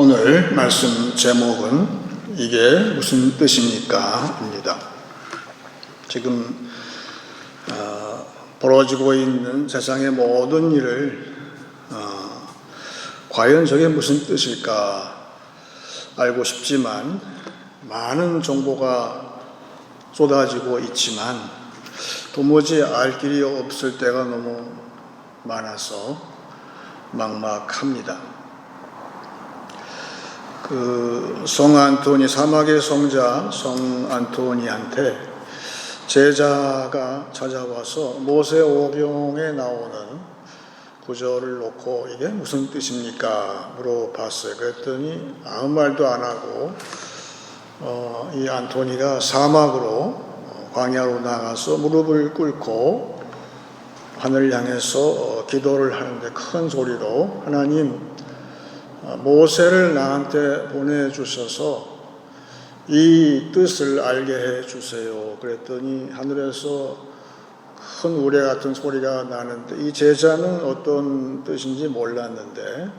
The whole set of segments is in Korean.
오늘 말씀 제목은 이게 무슨 뜻입니까? 입니다. 지금 벌어지고 있는 세상의 모든 일을 과연 저게 무슨 뜻일까 알고 싶지만 많은 정보가 쏟아지고 있지만 도무지 알 길이 없을 때가 너무 많아서 막막합니다. 성안토니, 사막의 성자 성안토니한테 제자가 찾아와서 모세오경에 나오는 구절을 놓고 이게 무슨 뜻입니까? 물어봤어요. 그랬더니 아무 말도 안 하고 이 안토니가 사막으로 광야로 나가서 무릎을 꿇고 하늘을 향해서 기도를 하는데 큰 소리로 하나님, 모세를 나한테 보내주셔서 이 뜻을 알게 해주세요. 그랬더니 하늘에서 큰 우레 같은 소리가 나는데 이 제자는 어떤 뜻인지 몰랐는데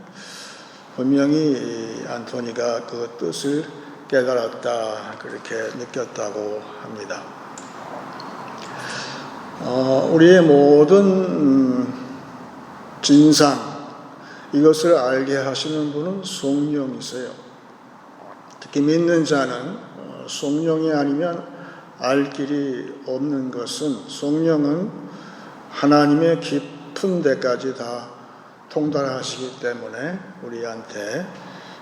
분명히 안토니가 그 뜻을 깨달았다 그렇게 느꼈다고 합니다. 우리의 모든 진상 이것을 알게 하시는 분은 성령이세요. 특히 믿는 자는 성령이 아니면 알 길이 없는 것은 성령은 하나님의 깊은 데까지 다 통달하시기 때문에 우리한테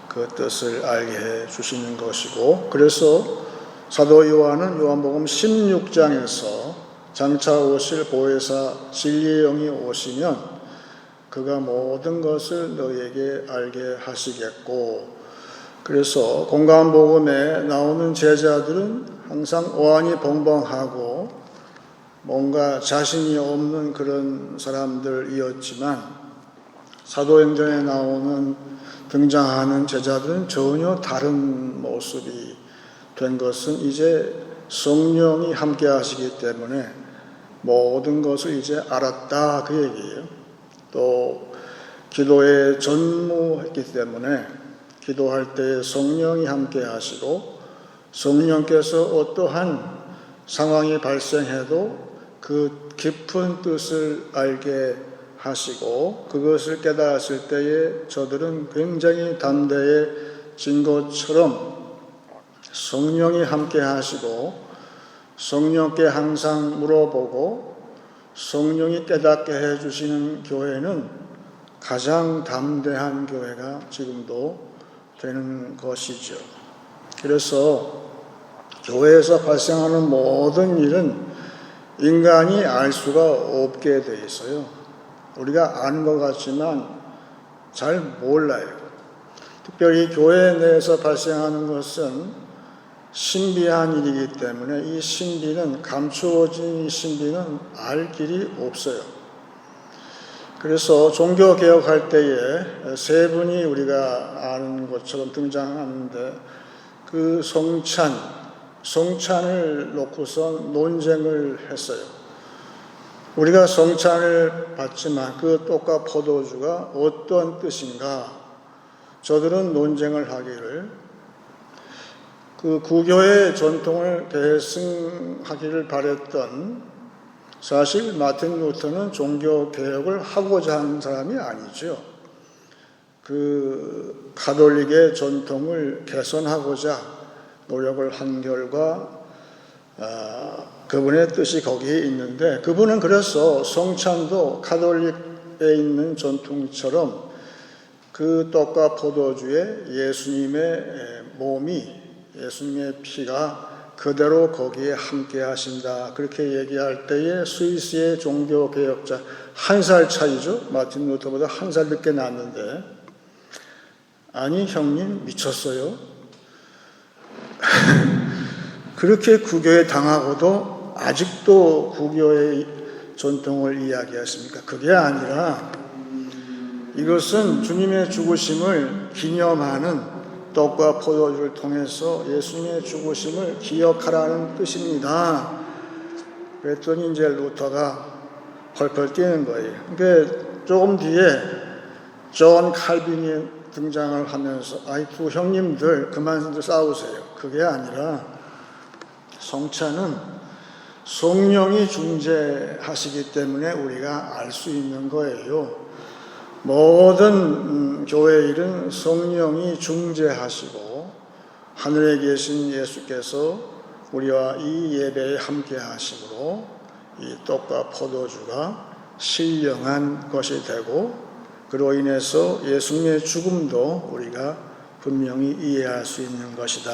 그 뜻을 알게 해 주시는 것이고, 그래서 사도 요한은 요한복음 16장에서 장차 오실 보혜사 진리의 영이 오시면 그가 모든 것을 너에게 알게 하시겠고, 그래서 공감복음에 나오는 제자들은 항상 오한이 벙벙하고 뭔가 자신이 없는 그런 사람들이었지만 사도행전에 등장하는 제자들은 전혀 다른 모습이 된 것은 이제 성령이 함께 하시기 때문에 모든 것을 이제 알았다 그 얘기예요. 또 기도에 전무했기 때문에 기도할 때 성령이 함께 하시고 성령께서 어떠한 상황이 발생해도 그 깊은 뜻을 알게 하시고 그것을 깨달았을 때에 저들은 굉장히 담대해진 것처럼 성령이 함께 하시고 성령께 항상 물어보고 성령이 깨닫게 해주시는 교회는 가장 담대한 교회가 지금도 되는 것이죠. 그래서 교회에서 발생하는 모든 일은 인간이 알 수가 없게 돼 있어요. 우리가 아는 것 같지만 잘 몰라요. 특별히 교회 내에서 발생하는 것은 신비한 일이기 때문에 이 신비는, 감추어진 이 신비는 알 길이 없어요. 그래서 종교개혁할 때에 세 분이 우리가 아는 것처럼 등장하는데 그 성찬을 놓고선 논쟁을 했어요. 우리가 성찬을 받지만 그 떡과 포도주가 어떤 뜻인가? 저들은 논쟁을 하기를 그 구교의 전통을 계승하기를 바랬던, 사실 마틴 루터는 종교개혁을 하고자 하는 사람이 아니죠. 그 가톨릭의 전통을 개선하고자 노력을 한 결과 그분의 뜻이 거기에 있는데, 그분은 그래서 성찬도 가톨릭에 있는 전통처럼 그 떡과 포도주에 예수님의 몸이, 예수님의 피가 그대로 거기에 함께 하신다 그렇게 얘기할 때에 스위스의 종교개혁자, 1살 차이죠. 마틴 루터보다 1살 늦게 났는데, 아니 형님 미쳤어요? 그렇게 구교에 당하고도 아직도 구교의 전통을 이야기했습니까? 그게 아니라 이것은 주님의 죽으심을 기념하는 떡과 포도주를 통해서 예수님의 죽으심을 기억하라는 뜻입니다. 그랬더니 이제 루터가 펄펄 뛰는 거예요. 그러니까 조금 뒤에 존 칼빈이 등장을 하면서 아이 두 형님들 그만 싸우세요. 그게 아니라 성찬은 성령이 중재하시기 때문에 우리가 알 수 있는 거예요. 모든 교회 일은 성령이 중재하시고 하늘에 계신 예수께서 우리와 이 예배에 함께 하심으로 이 떡과 포도주가 신령한 것이 되고 그로 인해서 예수님의 죽음도 우리가 분명히 이해할 수 있는 것이다.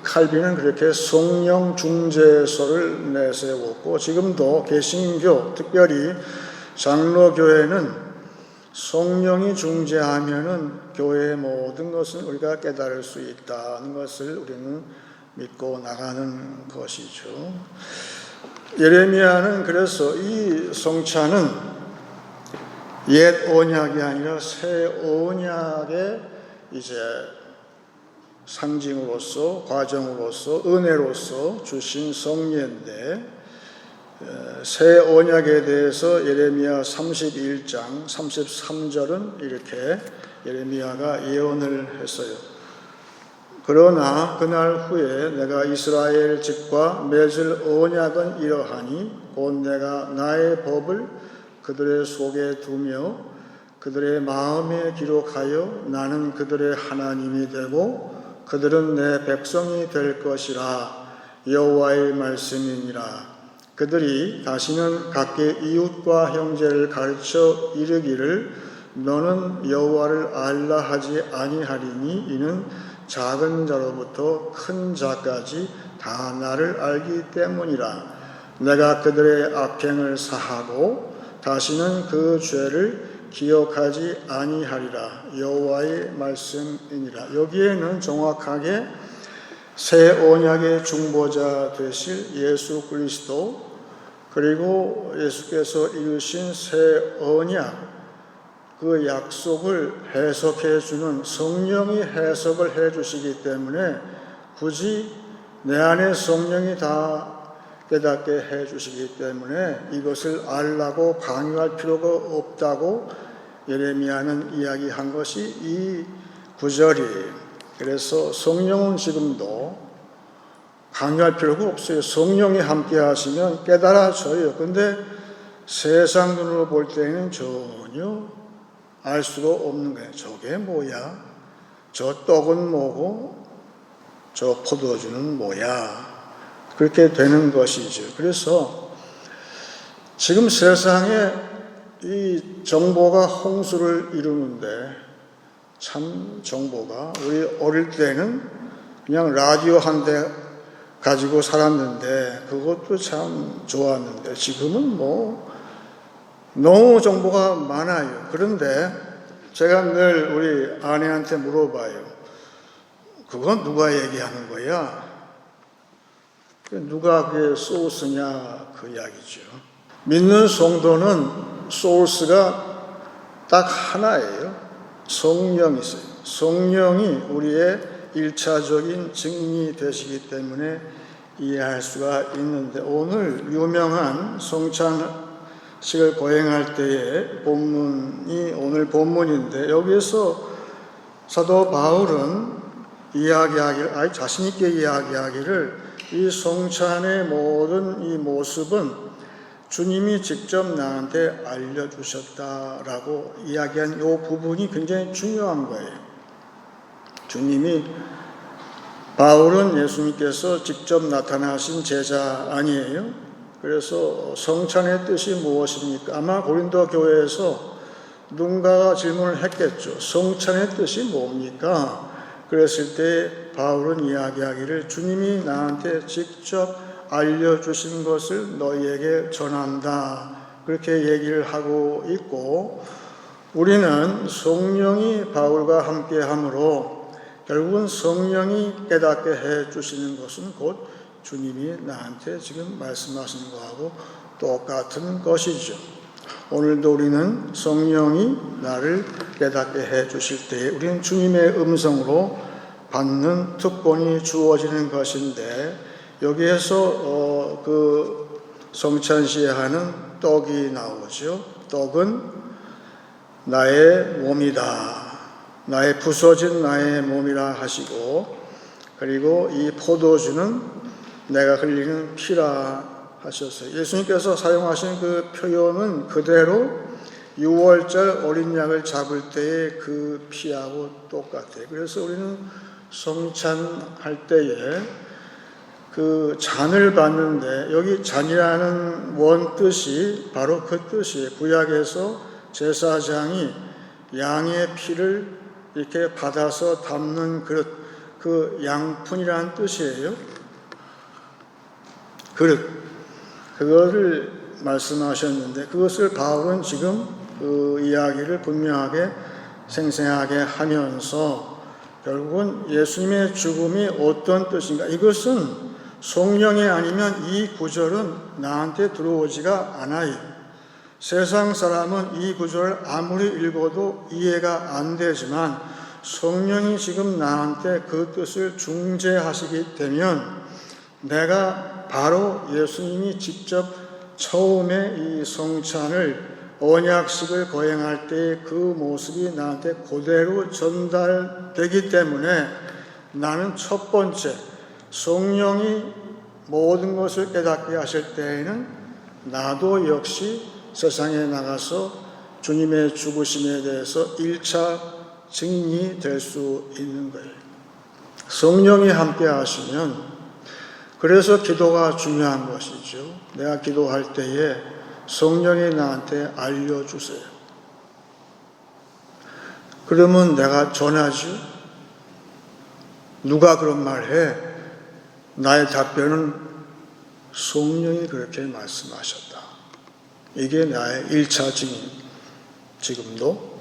칼빈은 그렇게 성령 중재서를 내세웠고 지금도 개신교 특별히 장로교회는 성령이 중재하면은 교회의 모든 것은 우리가 깨달을 수 있다는 것을 우리는 믿고 나가는 것이죠. 예레미야는 그래서 이 성찬은 옛 언약이 아니라 새 언약의 이제 상징으로서 과정으로서 은혜로서 주신 성례인데 새 언약에 대해서 예레미야 31장 33절은 이렇게 예레미야가 예언을 했어요. 그러나 그날 후에 내가 이스라엘 집과 맺을 언약은 이러하니 곧 내가 나의 법을 그들의 속에 두며 그들의 마음에 기록하여 나는 그들의 하나님이 되고 그들은 내 백성이 될 것이라. 여호와의 말씀이니라. 그들이 다시는 각기 이웃과 형제를 가르쳐 이르기를 너는 여호와를 알라 하지 아니하리니 이는 작은 자로부터 큰 자까지 다 나를 알기 때문이라. 내가 그들의 악행을 사하고 다시는 그 죄를 기억하지 아니하리라. 여호와의 말씀이니라. 여기에는 정확하게 새 언약의 중보자 되실 예수 그리스도 그리고 예수께서 이루신 새 언약 그 약속을 해석해 주는 성령이 해석을 해 주시기 때문에 굳이 내 안에 성령이 다 깨닫게 해 주시기 때문에 이것을 알라고 강요할 필요가 없다고 예레미야는 이야기한 것이 이 구절이에요. 그래서 성령은 지금도 강요할 필요가 없어요. 성령이 함께 하시면 깨달아져요. 근데 세상 눈으로 볼 때는 전혀 알 수가 없는 거예요. 저게 뭐야? 저 떡은 뭐고 저 포도주는 뭐야? 그렇게 되는 것이죠. 그래서 지금 세상에 이 정보가 홍수를 이루는데 참 정보가 우리 어릴 때는 그냥 라디오 한 대 가지고 살았는데 그것도 참 좋았는데 지금은 뭐 너무 정보가 많아요. 그런데 제가 늘 우리 아내한테 물어봐요. 그건 누가 얘기하는 거야? 누가 그게 소스냐 그 이야기죠. 믿는 성도는 소스가 딱 하나예요. 성령이세요. 성령이 우리의 1차적인 증인이 되시기 때문에 이해할 수가 있는데 오늘 유명한 성찬식을 거행할 때의 본문이 오늘 본문인데 여기에서 사도 바울은 이야기하기를 자신 있게 이야기하기를 이 성찬의 모든 이 모습은 주님이 직접 나한테 알려주셨다라고 이야기한 이 부분이 굉장히 중요한 거예요. 주님이 바울은 예수님께서 직접 나타나신 제자 아니에요? 그래서 성찬의 뜻이 무엇입니까? 아마 고린도 교회에서 누군가가 질문을 했겠죠. 성찬의 뜻이 뭡니까? 그랬을 때 바울은 이야기하기를 주님이 나한테 직접 알려주신 것을 너희에게 전한다. 그렇게 얘기를 하고 있고 우리는 성령이 바울과 함께함으로 결국은 성령이 깨닫게 해주시는 것은 곧 주님이 나한테 지금 말씀하시는 것하고 똑같은 것이죠. 오늘도 우리는 성령이 나를 깨닫게 해주실 때에 우리는 주님의 음성으로 받는 특권이 주어지는 것인데 여기에서 그 성찬시에 하는 떡이 나오죠. 떡은 나의 몸이다. 나의 부서진 나의 몸이라 하시고, 그리고 이 포도주는 내가 흘리는 피라 하셨어요. 예수님께서 사용하신 그 표현은 그대로 6월절 어린 양을 잡을 때의 그 피하고 똑같아요. 그래서 우리는 성찬할 때에 그 잔을 받는데, 여기 잔이라는 원 뜻이 바로 그 뜻이에요. 구약에서 제사장이 양의 피를 이렇게 받아서 담는 그릇, 그 양푼이라는 뜻이에요. 그릇, 그거를 말씀하셨는데, 그것을 바울은 지금 그 이야기를 분명하게 생생하게 하면서 결국은 예수님의 죽음이 어떤 뜻인가, 이것은 성령이 아니면 이 구절은 나한테 들어오지가 않아요. 세상 사람은 이 구절을 아무리 읽어도 이해가 안 되지만 성령이 지금 나한테 그 뜻을 중재하시게 되면 내가 바로 예수님이 직접 처음에 이 성찬을 언약식을 거행할 때 그 모습이 나한테 그대로 전달되기 때문에 나는 첫 번째, 성령이 모든 것을 깨닫게 하실 때에는 나도 역시 세상에 나가서 주님의 죽으심에 대해서 1차 증인이 될 수 있는 거예요. 성령이 함께 하시면, 그래서 기도가 중요한 것이죠. 내가 기도할 때에 성령이 나한테 알려주세요. 그러면 내가 전하죠. 누가 그런 말 해? 나의 답변은 성령이 그렇게 말씀하셨다. 이게 나의 1차 증인. 지금도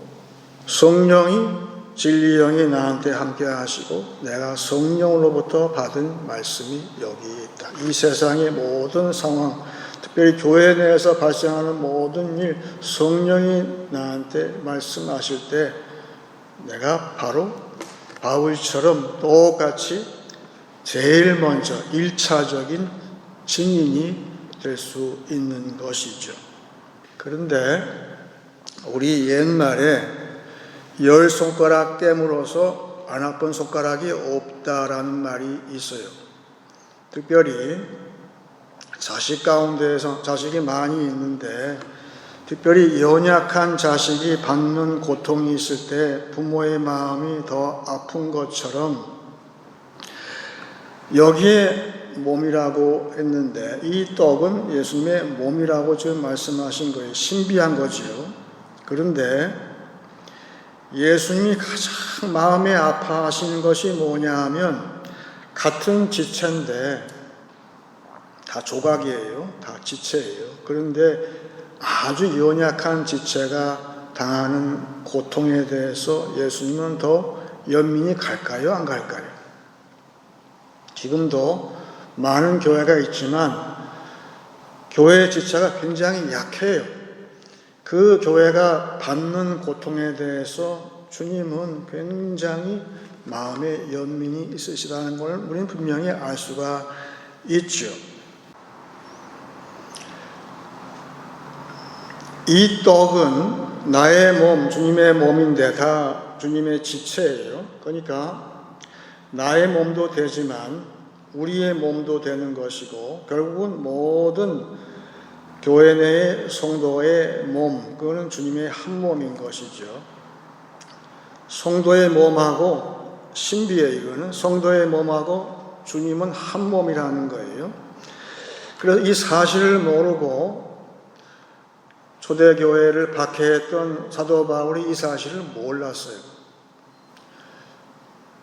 성령이, 진리영이 나한테 함께 하시고 내가 성령으로부터 받은 말씀이 여기 있다. 이 세상의 모든 상황, 특별히 교회 내에서 발생하는 모든 일, 성령이 나한테 말씀하실 때 내가 바로 바울처럼 똑같이 제일 먼저 1차적인 증인이 될 수 있는 것이죠. 그런데 우리 옛말에 10손가락 깨물어서 안 아픈 손가락이 없다라는 말이 있어요. 특별히 자식 가운데에서, 자식이 많이 있는데 특별히 연약한 자식이 받는 고통이 있을 때 부모의 마음이 더 아픈 것처럼 여기에 몸이라고 했는데 이 떡은 예수님의 몸이라고 지금 말씀하신 거예요. 신비한 거지요. 그런데 예수님이 가장 마음에 아파하시는 것이 뭐냐 하면 같은 지체인데 다 조각이에요. 다 지체예요. 그런데 아주 연약한 지체가 당하는 고통에 대해서 예수님은 더 연민이 갈까요? 안 갈까요? 지금도 많은 교회가 있지만 교회 지체가 굉장히 약해요. 그 교회가 받는 고통에 대해서 주님은 굉장히 마음에 연민이 있으시다는 걸 우리는 분명히 알 수가 있죠. 이 떡은 나의 몸, 주님의 몸인데 다 주님의 지체예요. 그러니까 나의 몸도 되지만 우리의 몸도 되는 것이고 결국은 모든 교회 내의 성도의 몸, 그거는 주님의 한 몸인 것이죠. 성도의 몸하고 신비예요. 이거는 성도의 몸하고 주님은 한 몸이라는 거예요. 그래서 이 사실을 모르고 초대교회를 박해했던 사도 바울이 이 사실을 몰랐어요.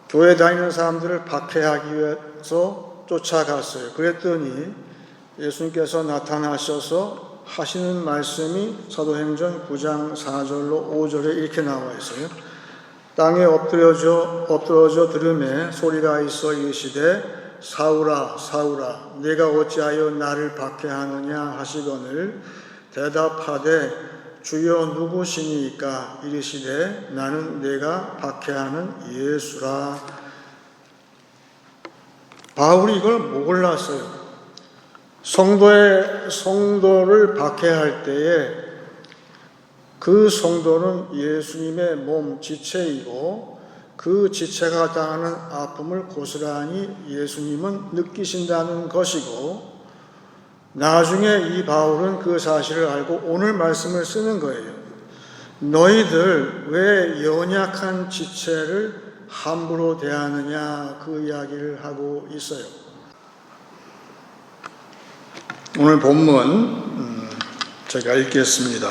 교회 다니는 사람들을 박해하기 위해서 쫓아갔어요. 그랬더니 예수님께서 나타나셔서 하시는 말씀이 사도행전 9장 4절로 5절에 이렇게 나와 있어요. 땅에 엎드러져 들음에 소리가 있어 이르시되 사울아 사울아 네가 어찌하여 나를 박해하느냐 하시거늘 대답하되 주여 누구시니까 이르시되 나는 네가 박해하는 예수라. 바울이 이걸 몰랐어요. 성도를 박해할 때에 그 성도는 예수님의 몸 지체이고 그 지체가 당하는 아픔을 고스란히 예수님은 느끼신다는 것이고, 나중에 이 바울은 그 사실을 알고 오늘 말씀을 쓰는 거예요. 너희들 왜 연약한 지체를 함부로 대하느냐, 그 이야기를 하고 있어요. 오늘 본문 제가 읽겠습니다.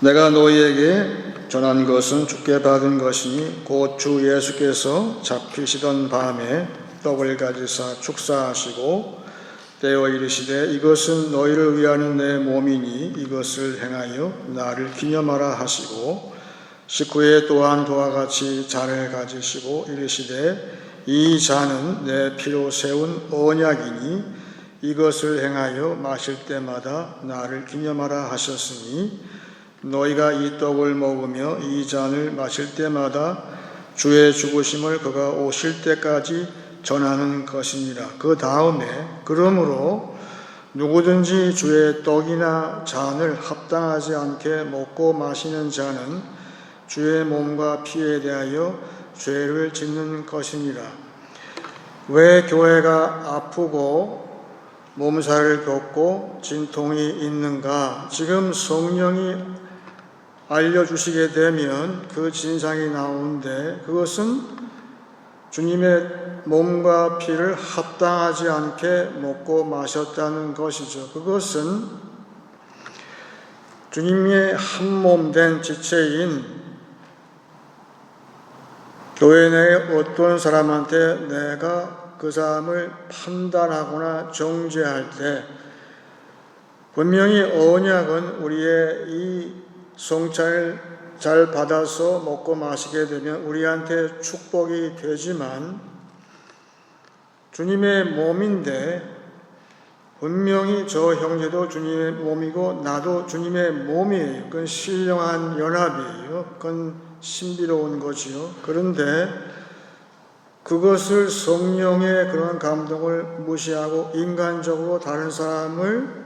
내가 너희에게 전한 것은 주께 받은 것이니 곧 주 예수께서 잡히시던 밤에 떡을 가지사 축사하시고 떼어 이르시되 이것은 너희를 위하는 내 몸이니 이것을 행하여 나를 기념하라 하시고, 식후에 또한 그와 같이 잔을 가지시고 이르시되 이 잔은 내 피로 세운 언약이니 이것을 행하여 마실 때마다 나를 기념하라 하셨으니, 너희가 이 떡을 먹으며 이 잔을 마실 때마다 주의 죽으심을 그가 오실 때까지 전하는 것이니라. 그 다음에 그러므로 누구든지 주의 떡이나 잔을 합당하지 않게 먹고 마시는 자는 주의 몸과 피에 대하여 죄를 짓는 것이니라. 왜 교회가 아프고 몸살을 겪고 진통이 있는가? 지금 성령이 알려주시게 되면 그 진상이 나오는데, 그것은 주님의 몸과 피를 합당하지 않게 먹고 마셨다는 것이죠. 그것은 주님의 한 몸 된 지체인 교회 내에 어떤 사람한테 내가 그 사람을 판단하거나 정죄할 때, 분명히 언약은 우리의 이 성찬을 잘 받아서 먹고 마시게 되면 우리한테 축복이 되지만, 주님의 몸인데 분명히 저 형제도 주님의 몸이고 나도 주님의 몸이에요. 그건 신령한 연합이에요. 그건 신비로운 거지요. 그런데 그것을 성령의 그런 감동을 무시하고 인간적으로 다른 사람을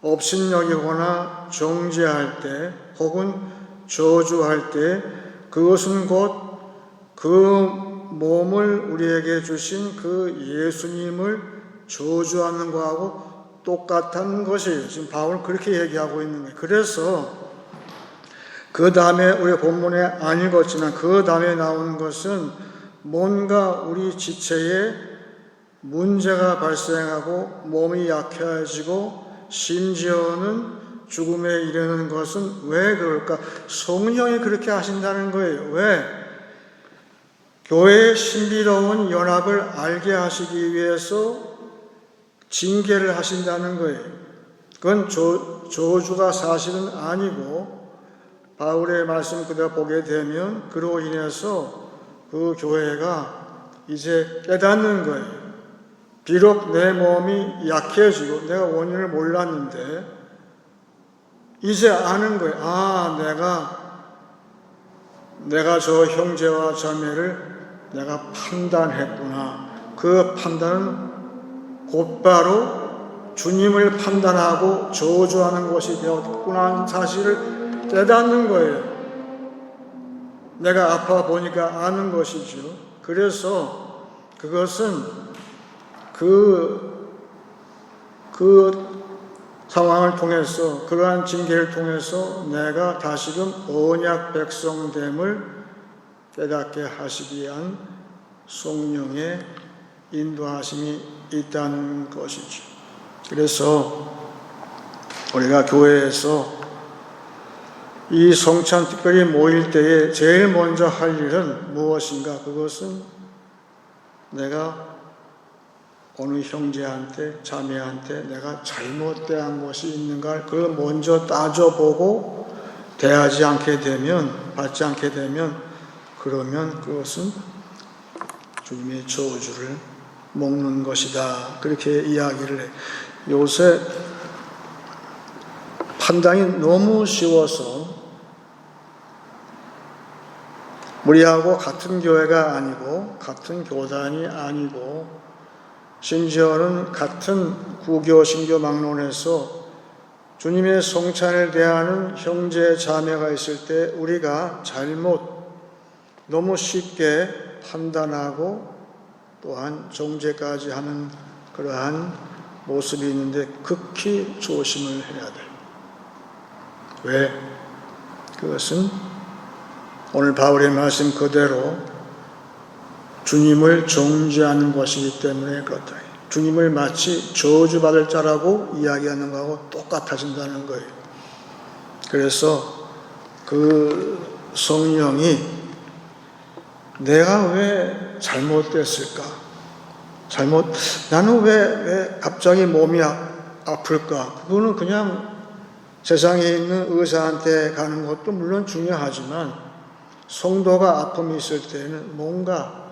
업신여기거나 정죄할 때 혹은 저주할 때, 그것은 곧 그 몸을 우리에게 주신 그 예수님을 저주하는 거하고 똑같은 것이에요. 지금 바울은 그렇게 얘기하고 있는 거예요. 그래서 그 다음에 우리 본문에 안 읽었지만 그 다음에 나오는 것은 뭔가 우리 지체에 문제가 발생하고 몸이 약해지고 심지어는 죽음에 이르는 것은 왜 그럴까? 성령이 그렇게 하신다는 거예요. 왜? 교회의 신비로운 연합을 알게 하시기 위해서 징계를 하신다는 거예요. 그건 저주가 사실은 아니고, 바울의 말씀 그대로 보게 되면 그로 인해서 그 교회가 이제 깨닫는 거예요. 비록 내 몸이 약해지고 내가 원인을 몰랐는데 이제 아는 거예요. 아, 내가 저 형제와 자매를 내가 판단했구나. 그 판단은 곧바로 주님을 판단하고 저주하는 것이 되었구나 하는 사실을 깨닫는 거예요. 내가 아파 보니까 아는 것이죠. 그래서 그것은 그 상황을 통해서, 그러한 징계를 통해서 내가 다시금 언약 백성됨을 깨닫게 하시기 위한 성령의 인도하심이 있다는 것이죠. 그래서 우리가 교회에서 이 성찬 특별히 모일 때에 제일 먼저 할 일은 무엇인가? 그것은 내가 어느 형제한테 자매한테 내가 잘못 대한 것이 있는가, 그걸 먼저 따져보고 대하지 않게 되면, 받지 않게 되면, 그러면 그것은 주님의 저주를 먹는 것이다. 그렇게 이야기를 해요. 요새 판단이 너무 쉬워서 우리하고 같은 교회가 아니고 같은 교단이 아니고 심지어는 같은 구교 신교 막론에서 주님의 성찬을 대하는 형제 자매가 있을 때 우리가 너무 쉽게 판단하고 또한 정죄까지 하는 그러한 모습이 있는데 극히 조심을 해야 돼요. 왜? 그것은 오늘 바울의 말씀 그대로 주님을 정죄하는 것이기 때문에 그렇다. 주님을 마치 저주받을 자라고 이야기하는 것하고 똑같아진다는 거예요. 그래서 그 성령이 내가 왜 잘못됐을까? 나는 왜 갑자기 몸이 아플까? 그거는 그냥 세상에 있는 의사한테 가는 것도 물론 중요하지만 성도가 아픔이 있을 때는 뭔가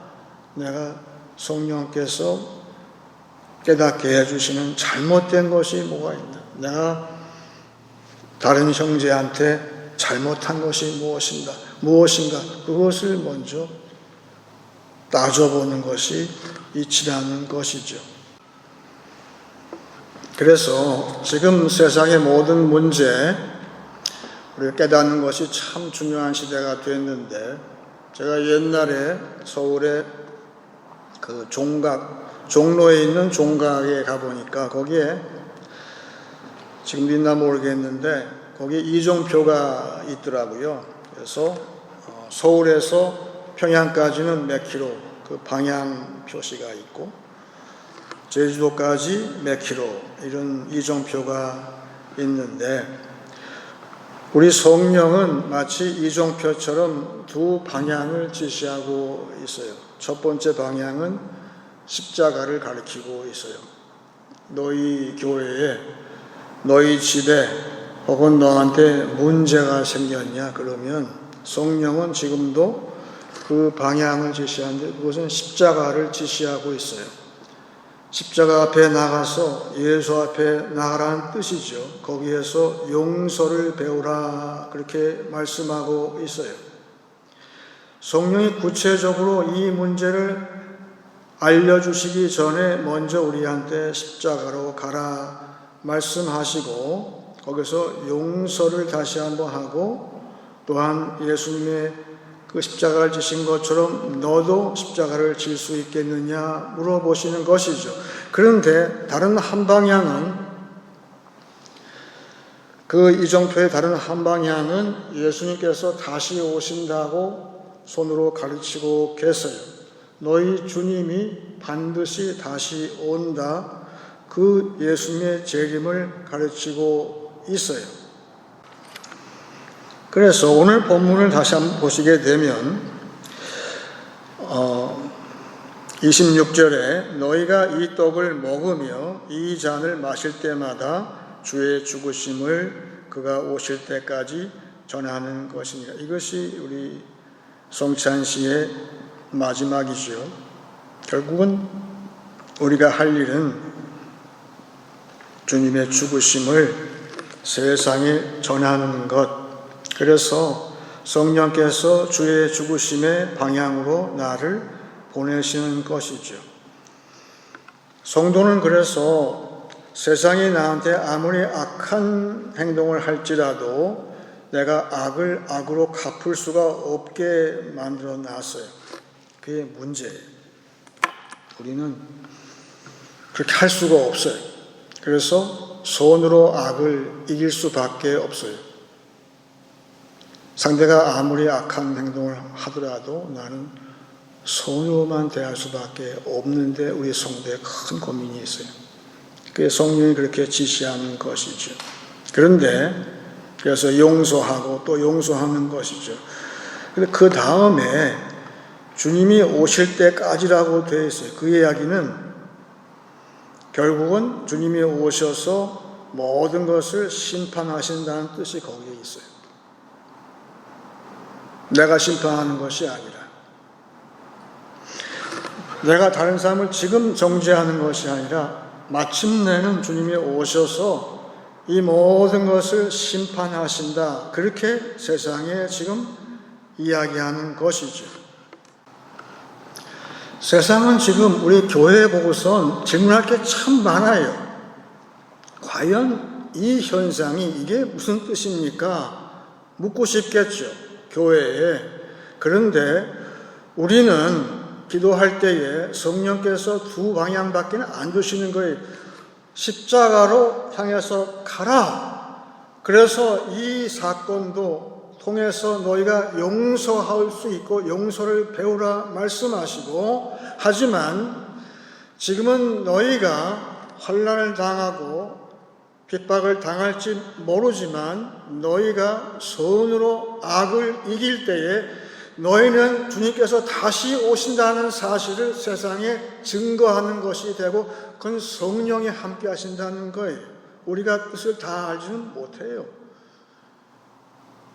내가 성령께서 깨닫게 해주시는 잘못된 것이 뭐가 있나? 내가 다른 형제한테 잘못한 것이 무엇인가? 그것을 먼저 따져보는 것이 이치라는 것이죠. 그래서 지금 세상의 모든 문제, 우리가 깨닫는 것이 참 중요한 시대가 됐는데, 제가 옛날에 서울에 그 종로에 있는 종각에 가보니까 거기에 지금 있나 모르겠는데 거기에 이종표가 있더라고요. 그래서 서울에서 평양까지는 몇 킬로 그 방향 표시가 있고 제주도까지 몇 킬로 이런 이종표가 있는데 우리 성령은 마치 이종표처럼 두 방향을 지시하고 있어요. 첫 번째 방향은 십자가를 가리키고 있어요. 너희 교회에, 너희 집에 혹은 너한테 문제가 생겼냐 그러면 성령은 지금도 그 방향을 지시하는데 그것은 십자가를 지시하고 있어요. 십자가 앞에 나가서 예수 앞에 나가라는 뜻이죠. 거기에서 용서를 배우라 그렇게 말씀하고 있어요. 성령이 구체적으로 이 문제를 알려주시기 전에 먼저 우리한테 십자가로 가라 말씀하시고 거기서 용서를 다시 한번 하고 또한 예수님의 그 십자가를 지신 것처럼 너도 십자가를 질 수 있겠느냐 물어보시는 것이죠. 그런데 다른 한 방향은 그 이정표의 다른 한 방향은 예수님께서 다시 오신다고 손으로 가르치고 계세요. 너희 주님이 반드시 다시 온다. 그 예수님의 재림을 가르치고 있어요. 그래서 오늘 본문을 다시 한번 보시게 되면 26절에 너희가 이 떡을 먹으며 이 잔을 마실 때마다 주의 죽으심을 그가 오실 때까지 전하는 것이니라. 이것이 우리 성찬시의 마지막이죠. 결국은 우리가 할 일은 주님의 죽으심을 세상에 전하는 것. 그래서 성령께서 주의 죽으심의 방향으로 나를 보내시는 것이죠. 성도는 그래서 세상이 나한테 아무리 악한 행동을 할지라도 내가 악을 악으로 갚을 수가 없게 만들어 놨어요. 그게 문제예요. 우리는 그렇게 할 수가 없어요. 그래서 손으로 악을 이길 수밖에 없어요. 상대가 아무리 악한 행동을 하더라도 나는 손으로만 대할 수밖에 없는데 우리 성도에 큰 고민이 있어요. 그게 성령이 그렇게 지시하는 것이죠. 그런데 그래서 용서하고 또 용서하는 것이죠. 그런데 그 다음에 주님이 오실 때까지라고 되어 있어요. 그 이야기는 결국은 주님이 오셔서 모든 것을 심판하신다는 뜻이 거기에 있어요. 내가 심판하는 것이 아니라 내가 다른 사람을 지금 정죄하는 것이 아니라 마침내는 주님이 오셔서 이 모든 것을 심판하신다. 그렇게 세상에 지금 이야기하는 것이죠. 세상은 지금 우리 교회 보고선 질문할 게 참 많아요. 과연 이 현상이 이게 무슨 뜻입니까? 묻고 싶겠죠, 교회에. 그런데 우리는 기도할 때에 성령께서 두 방향밖에 안 주시는 거예요. 십자가로 향해서 가라. 그래서 이 사건도 통해서 너희가 용서할 수 있고 용서를 배우라 말씀하시고, 하지만 지금은 너희가 환난을 당하고 핍박을 당할지 모르지만 너희가 선으로 악을 이길 때에 너희는 주님께서 다시 오신다는 사실을 세상에 증거하는 것이 되고, 그건 성령이 함께 하신다는 거예요. 우리가 뜻을 다 알지는 못해요.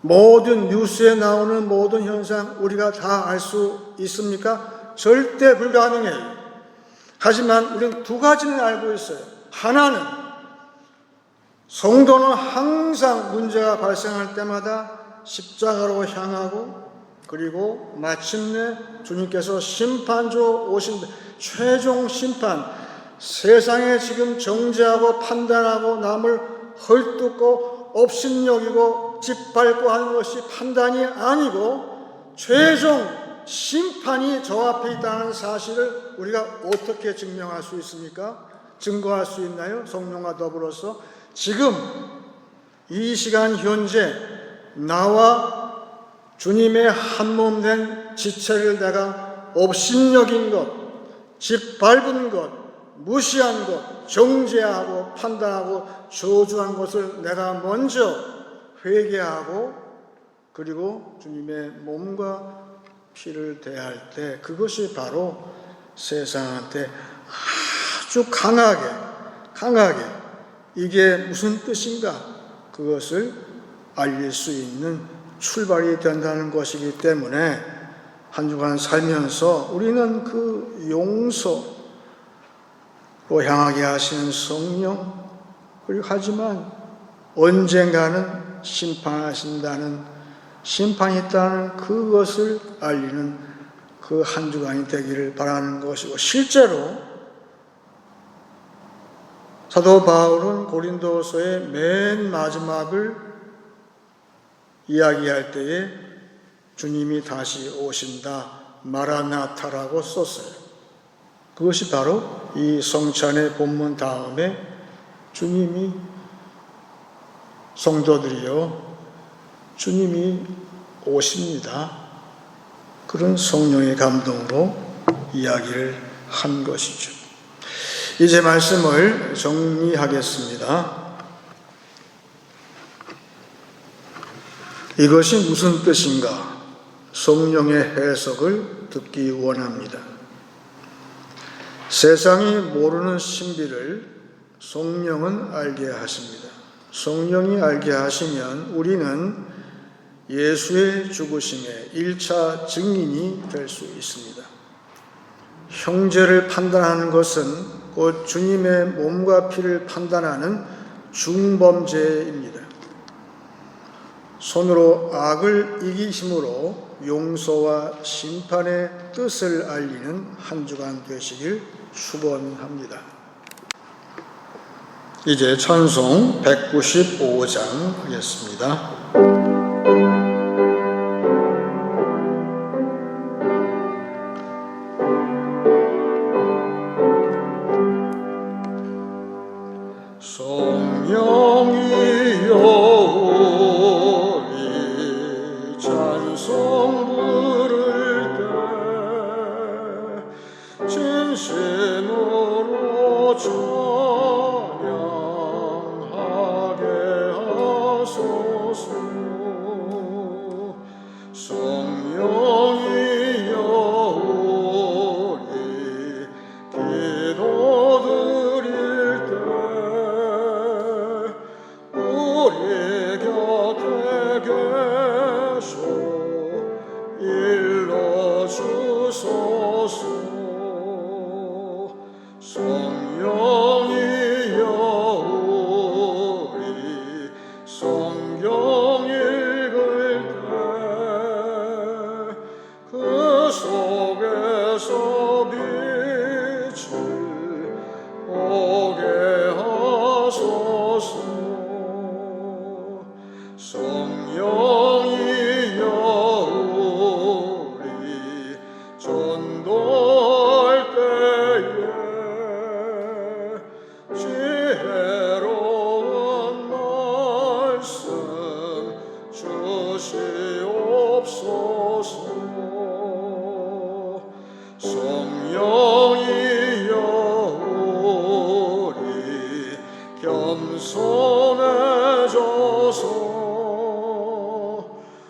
모든 뉴스에 나오는 모든 현상 우리가 다 알 수 있습니까? 절대 불가능해요. 하지만 우리는 두 가지는 알고 있어요. 하나는 성도는 항상 문제가 발생할 때마다 십자가로 향하고, 그리고 마침내 주님께서 심판주로 오신 최종 심판, 세상에 지금 정죄하고 판단하고 남을 헐뜯고 업신여기고 짓밟고 하는 것이 판단이 아니고 최종 심판이 저 앞에 있다는 사실을 우리가 어떻게 증명할 수 있습니까? 증거할 수 있나요? 성령과 더불어서 지금 이 시간 현재 나와 주님의 한몸 된 지체를 내가 업신여긴 것, 짓밟은 것, 무시한 것, 정죄하고 판단하고 저주한 것을 내가 먼저 회개하고, 그리고 주님의 몸과 피를 대할 때 그것이 바로 세상한테 아주 강하게 이게 무슨 뜻인가, 그것을 알릴 수 있는 출발이 된다는 것이기 때문에 한 주간 살면서 우리는 그 용서로 향하게 하시는 성령, 그리고 하지만 언젠가는 심판하신다는, 심판이 있다는 그것을 알리는 그 한 주간이 되기를 바라는 것이고, 실제로 사도 바울은 고린도서의 맨 마지막을 이야기할 때에 주님이 다시 오신다, 마라나타라고 썼어요. 그것이 바로 이 성찬의 본문 다음에 주님이, 성도들이여 주님이 오십니다, 그런 성령의 감동으로 이야기를 한 것이죠. 이제 말씀을 정리하겠습니다. 이것이 무슨 뜻인가? 성령의 해석을 듣기 원합니다. 세상이 모르는 신비를 성령은 알게 하십니다. 성령이 알게 하시면 우리는 예수의 죽으심의 1차 증인이 될 수 있습니다. 형제를 판단하는 것은 곧 주님의 몸과 피를 판단하는 중범죄입니다. 손으로 악을 이기심으로 용서와 심판의 뜻을 알리는 한 주간 되시길 축원합니다. 이제 찬송 195장 하겠습니다. 오게 하소서. 성령이여 우리 전도할 때에 지혜로운 말씀 주시옵소서. 성령이여 우리 겸손해져서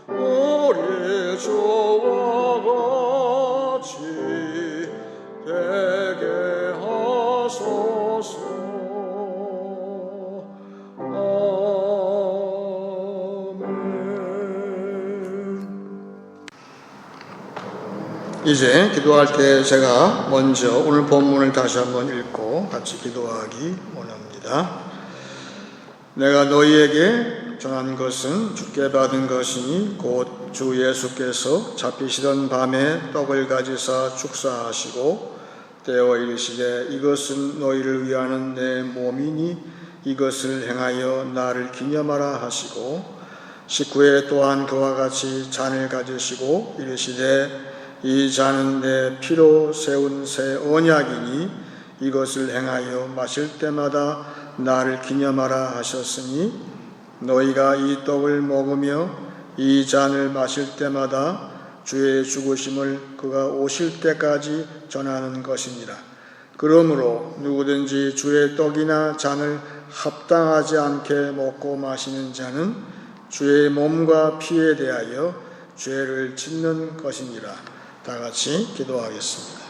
우리 주와 같이 되게 하소서. 이제 기도할 때 제가 먼저 오늘 본문을 다시 한번 읽고 같이 기도하기 원합니다. 내가 너희에게 전한 것은 주께 받은 것이니 곧 주 예수께서 잡히시던 밤에 떡을 가지사 축사하시고 떼어 이르시되 이것은 너희를 위하는 내 몸이니 이것을 행하여 나를 기념하라 하시고 식후에 또한 그와 같이 잔을 가지시고 이르시되 이 잔은 내 피로 세운 새 언약이니 이것을 행하여 마실 때마다 나를 기념하라 하셨으니 너희가 이 떡을 먹으며 이 잔을 마실 때마다 주의 죽으심을 그가 오실 때까지 전하는 것이니라. 그러므로 누구든지 주의 떡이나 잔을 합당하지 않게 먹고 마시는 자는 주의 몸과 피에 대하여 죄를 짓는 것이니라. 다 같이 기도하겠습니다.